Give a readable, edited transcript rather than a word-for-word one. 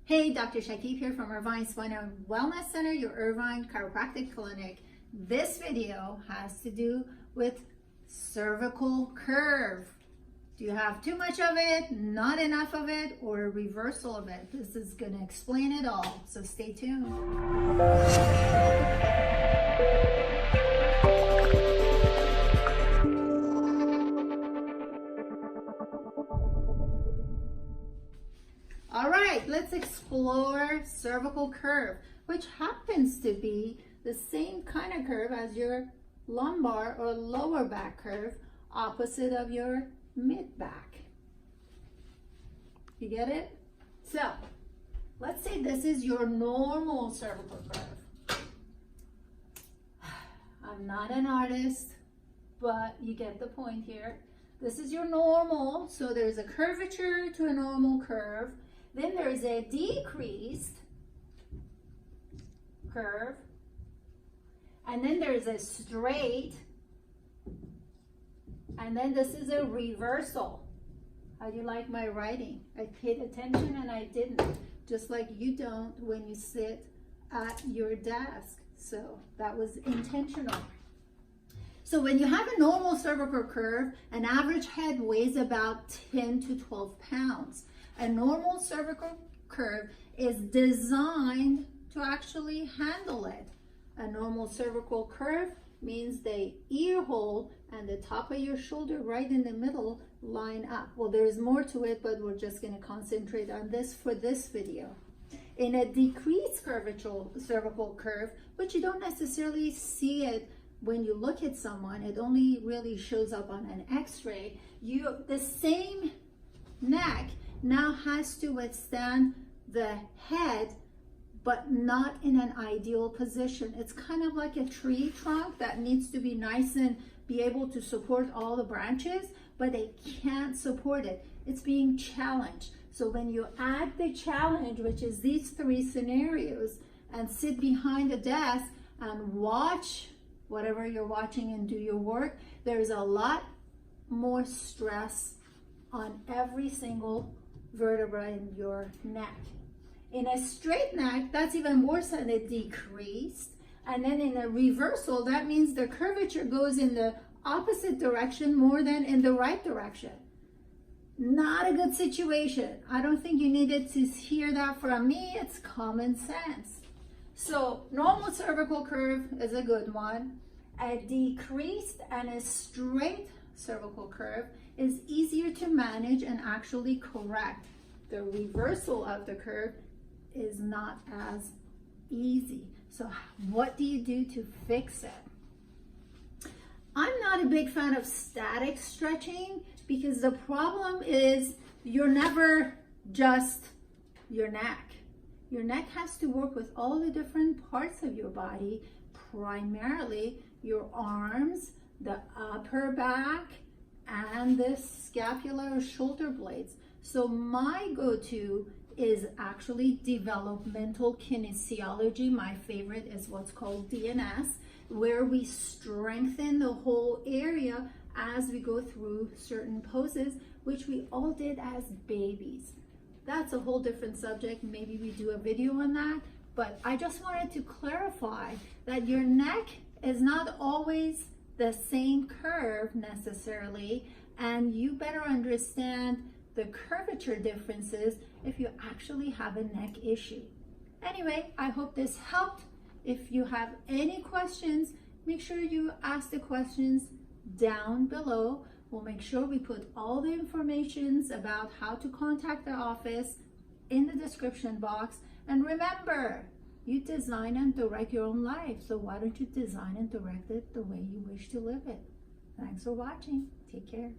Hey, Dr. Shakib here from Irvine Spine and Wellness Center, your Irvine Chiropractic Clinic. This video has to do with cervical curve. Do you have too much of it, not enough of it, or a reversal of it? This is going to explain it all, so stay tuned. All right, let's explore cervical curve, which happens to be the same kind of curve as your lumbar or lower back curve, opposite of your mid back. You get it? So, let's say this is your normal cervical curve. I'm not an artist, but you get the point here. This is your normal, so there's a curvature to a normal curve. Then there's a decreased curve, and then there's a straight, and then this is a reversal. How do you like my writing? I paid attention and I didn't, just like you don't when you sit at your desk. So that was intentional. So when you have a normal cervical curve, an average head weighs about 10 to 12 pounds. A normal cervical curve is designed to actually handle it. A normal cervical curve means the ear hole and the top of your shoulder right in the middle line up. Well, there's more to it, but we're just going to concentrate on this for this video. In a decreased cervical curve, which you don't necessarily see it when you look at someone, it only really shows up on an x-ray, the same neck now has to withstand the head, but not in an ideal position. It's kind of like a tree trunk that needs to be nice and be able to support all the branches, but they can't support it. It's being challenged. So when you add the challenge, which is these three scenarios, and sit behind a desk and watch whatever you're watching and do your work, there's a lot more stress on every single vertebra in your neck. In a straight neck, that's even worse than a decreased. And then in a reversal, that means the curvature goes in the opposite direction more than in the right direction. Not a good situation. I don't think you needed to hear that from me. It's common sense. So normal cervical curve is a good one. A decreased and a straight cervical curve is easier to manage and actually correct. The reversal of the curve is not as easy. So what do you do to fix it? I'm not a big fan of static stretching because the problem is you're never just your neck. Your neck has to work with all the different parts of your body, primarily your arms, the upper back, and the scapula or shoulder blades. So my go-to is actually developmental kinesiology. My favorite is what's called DNS, where we strengthen the whole area as we go through certain poses, which we all did as babies. That's a whole different subject. Maybe we do a video on that, but I just wanted to clarify that your neck is not always the same curve necessarily, and you better understand the curvature differences if you actually have a neck issue. Anyway, I hope this helped. If you have any questions, make sure you ask the questions down below. We'll make sure we put all the information about how to contact the office in the description box. And remember, you design and direct your own life, so why don't you design and direct it the way you wish to live it? Thanks for watching. Take care.